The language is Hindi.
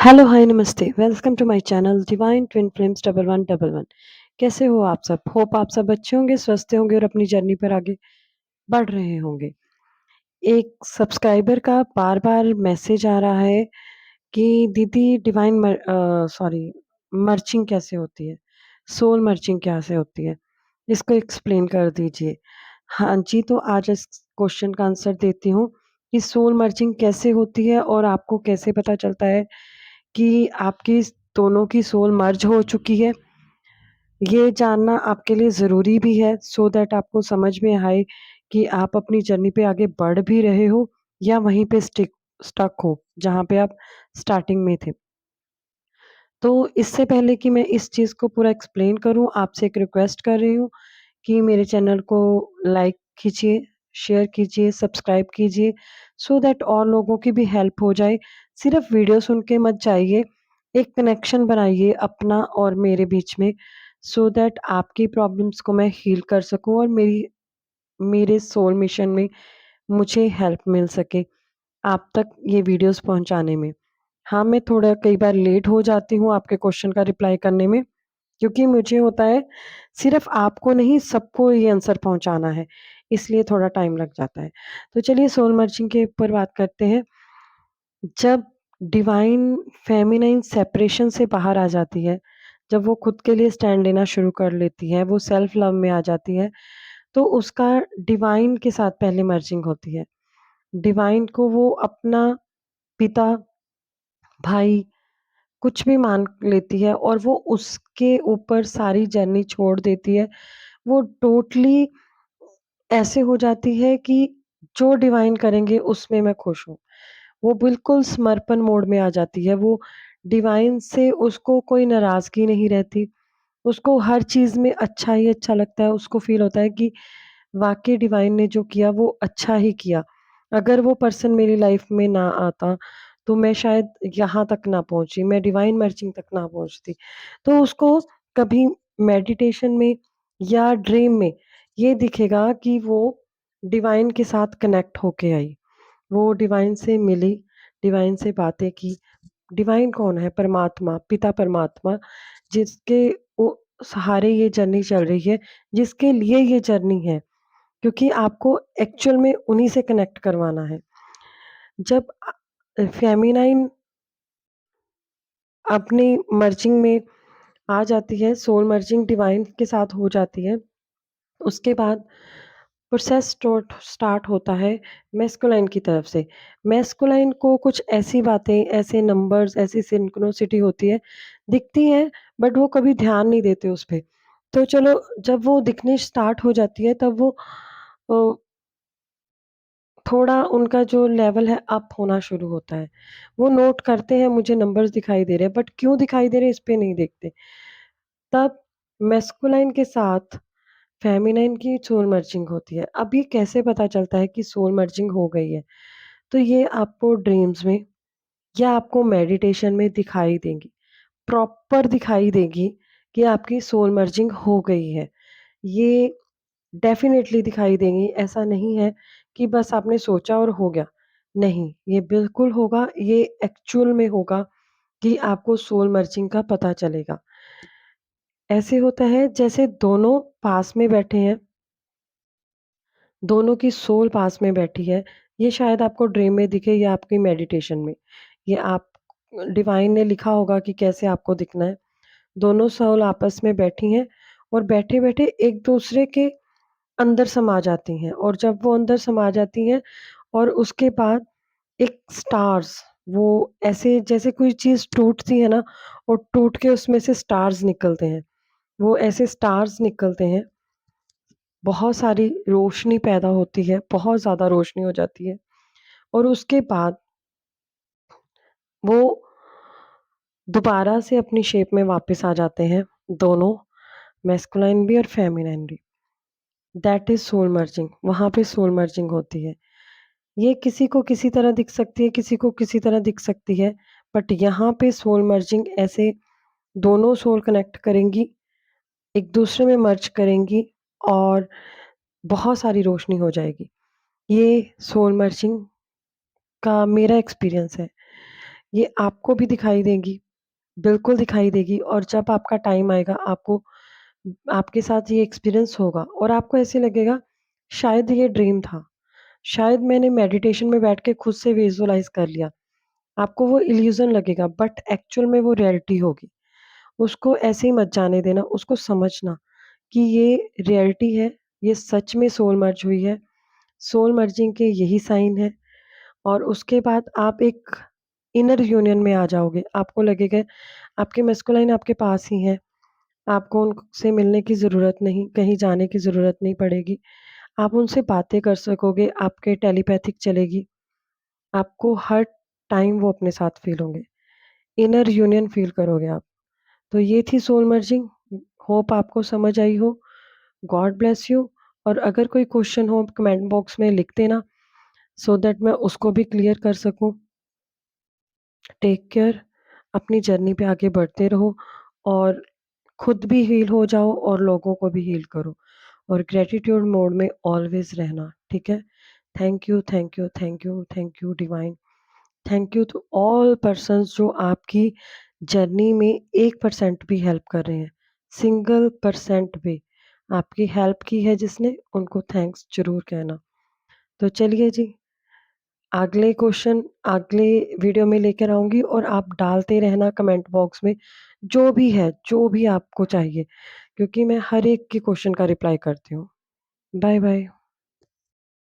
हेलो, हाय, नमस्ते। Welcome to my channel divine twin flames 1111। कैसे हो आप सब? होप आप सब अच्छे होंगे, स्वस्थ होंगे और अपनी जर्नी पर आगे बढ़ रहे होंगे। एक सब्सक्राइबर का बार-बार मैसेज आ रहा है कि दीदी सॉरी मर्चिंग कैसे होती है? सोल मर्चिंग कैसे होती है? इसको एक्सप्लेन कर दीजिए। हाँ जी, तो आज इस क्वेश्चन का आंसर देती हूँ कि सोल मर्जिंग कैसे होती है और आपको कैसे पता चलता है कि आपकी दोनों की सोल मर्ज हो चुकी है। ये जानना आपके लिए ज़रूरी भी है सो दैट आपको समझ में आए कि आप अपनी जर्नी पे आगे बढ़ भी रहे हो या वहीं पे स्टक हो, जहाँ पे आप स्टार्टिंग में थे। तो इससे पहले कि मैं इस चीज़ को पूरा एक्सप्लेन करूँ, आपसे एक रिक्वेस्ट कर रही हूँ कि मेरे चैनल को लाइक कीजिए, शेयर कीजिए, सब्सक्राइब कीजिए सो दैट और लोगों की भी हेल्प हो जाए। सिर्फ़ वीडियो सुन के मत जाइए, एक कनेक्शन बनाइए अपना और मेरे बीच में सो दैट आपकी प्रॉब्लम्स को मैं हील कर सकूँ और मेरे सोल मिशन में मुझे हेल्प मिल सके आप तक ये वीडियोज़ पहुँचाने में। हाँ, मैं थोड़ा कई बार लेट हो जाती हूँ आपके क्वेश्चन का रिप्लाई करने में, क्योंकि मुझे होता है सिर्फ़ आपको नहीं सबको ये आंसर पहुँचाना है, इसलिए थोड़ा टाइम लग जाता है। तो चलिए सोल मर्जिंग के ऊपर बात करते हैं। जब डिवाइन फेमिनाइन सेपरेशन से बाहर आ जाती है, जब वो खुद के लिए स्टैंड लेना शुरू कर लेती है, वो सेल्फ लव में आ जाती है, तो उसका डिवाइन के साथ पहले मर्जिंग होती है। डिवाइन को वो अपना पिता, भाई कुछ भी मान लेती है और वो उसके ऊपर सारी जर्नी छोड़ देती है। वो टोटली ऐसे हो जाती है कि जो डिवाइन करेंगे उसमें मैं खुश हूँ। वो बिल्कुल समर्पण मोड में आ जाती है। वो डिवाइन से उसको कोई नाराज़गी नहीं रहती। उसको हर चीज़ में अच्छा ही अच्छा लगता है। उसको फ़ील होता है कि वाक़ई डिवाइन ने जो किया वो अच्छा ही किया। अगर वो पर्सन मेरी लाइफ़ में ना आता, तो मैं शायद यहाँ तक ना पहुँची, मैं डिवाइन मर्जिंग तक ना पहुँचती। तो उसको कभी मेडिटेशन में या ड्रीम में ये दिखेगा कि वो डिवाइन के साथ कनेक्ट होके आई। वो डिवाइन से मिली, डिवाइन से बातें की। डिवाइन कौन है? परमात्मा, पिता परमात्मा जिसके ओ सहारे ये जर्नी चल रही है, जिसके लिए ये जर्नी है। क्योंकि आपको एक्चुअल में उन्हीं से कनेक्ट करवाना है। जब फेमिनाइन अपनी मर्जिंग में आ जाती है, सोल मर्जिंग डिवाइन के साथ हो जाती है, उसके बाद प्रोसेस स्टार्ट होता है मैस्कुलाइन की तरफ से। मैस्कुलाइन को कुछ ऐसी बातें, ऐसे नंबर्स, ऐसी सिंक्रोनिसिटी होती है, दिखती हैं बट वो कभी ध्यान नहीं देते उस पे। तो चलो जब वो दिखनी स्टार्ट हो जाती है तब वो अ, थोड़ा उनका जो लेवल है अप होना शुरू होता है। वो नोट करते हैं मुझे नंबर्स दिखाई दे रहे हैं बट क्यों दिखाई दे रहे हैं इस पे नहीं देखते। तब मैस्कुलाइन के साथ फेमिनाइन की सोल मर्जिंग होती है। अब ये कैसे पता चलता है कि सोल मर्जिंग हो गई है? तो ये आपको ड्रीम्स में या आपको मेडिटेशन में दिखाई देंगी। प्रॉपर दिखाई देगी कि आपकी सोल मर्जिंग हो गई है। ये डेफ़िनेटली दिखाई देंगी, ऐसा नहीं है कि बस आपने सोचा और हो गया। नहीं, ये बिल्कुल होगा, ये एक्चुअल में होगा कि आपको सोल मर्जिंग का पता चलेगा। ऐसे होता है जैसे दोनों पास में बैठे हैं, दोनों की सोल पास में बैठी है। ये शायद आपको ड्रीम में दिखे या आपकी मेडिटेशन में। ये आप डिवाइन ने लिखा होगा कि कैसे आपको दिखना है। दोनों सोल आपस में बैठी हैं और बैठे-बैठे एक-दूसरे के अंदर समा जाती हैं और जब वो अंदर समा जाती हैं और उसके बाद एक स्टार्स वो ऐसे जैसे कोई चीज़ टूटती है ना और टूट के उसमें से स्टार्स निकलते हैं। वो ऐसे स्टार्स निकलते हैं, बहुत सारी रोशनी पैदा होती है, बहुत ज़्यादा रोशनी हो जाती है और उसके बाद वो दोबारा से अपनी शेप में वापस आ जाते हैं, दोनों मैस्कुलाइन भी और फेमिनाइन भी। दैट इज़ सोल मर्जिंग, वहाँ पे सोल मर्जिंग होती है। ये किसी को किसी तरह दिख सकती है, किसी को किसी तरह दिख सकती है, बट यहाँ पे सोल मर्जिंग ऐसे दोनों सोल कनेक्ट करेंगी, एक-दूसरे में मर्ज करेंगी और बहुत सारी रोशनी हो जाएगी। ये सोल मर्जिंग का मेरा एक्सपीरियंस है। ये आपको भी दिखाई देंगी, बिल्कुल दिखाई देगी और जब आपका टाइम आएगा आपको आपके साथ ये एक्सपीरियंस होगा और आपको ऐसे लगेगा शायद ये ड्रीम था। शायद मैंने मेडिटेशन में बैठ के खुद से विजुअलाइज़ कर लिया। आपको वो इल्यूज़न लगेगा बट एक्चुअल में वो रियलिटी होगी। उसको ऐसे ही मत जाने देना, उसको समझना कि ये रियलिटी है, ये सच में सोल मर्ज हुई है। सोल मर्जिंग के यही साइन है और उसके बाद आप एक इनर यूनियन में आ जाओगे। आपको लगेगा आपके मस्कुलाइन आपके पास ही हैं। आपको उनसे मिलने की ज़रूरत नहीं, कहीं जाने की ज़रूरत नहीं पड़ेगी। आप उनसे बातें कर सकोगे, आपके टेलीपैथिक चलेगी। आपको हर टाइम वो अपने साथ फ़ील होंगे। इनर यूनियन फ़ील करोगे आप। तो ये थी सोल मर्जिंग। होप आपको समझ आई हो। गॉड ब्लेस यू और अगर कोई क्वेश्चन हो कमेंट बॉक्स में लिख देना सो दैट मैं उसको भी क्लियर कर सकूँ। टेक केयर, अपनी जर्नी पे आगे बढ़ते रहो और खुद भी हील हो जाओ और लोगों को भी हील करो और ग्रैटिट्यूड मोड में ऑलवेज़ रहना, ठीक है? Thank you, thank you, thank you, thank you divine. Thank you to all persons जो आपकी जर्नी में 1% भी हेल्प कर रहे हैं। सिंगल परसेंट भी आपकी हेल्प की है जिसने, उनको थैंक्स ज़रूर कहना। तो चलिए जी, अगले क्वेश्चन अगले वीडियो में लेकर आऊँगी और आप डालते रहना कमेंट बॉक्स में जो भी है, जो भी आपको चाहिए क्योंकि मैं हर एक के क्वेश्चन का रिप्लाई करती हूँ। Bye bye.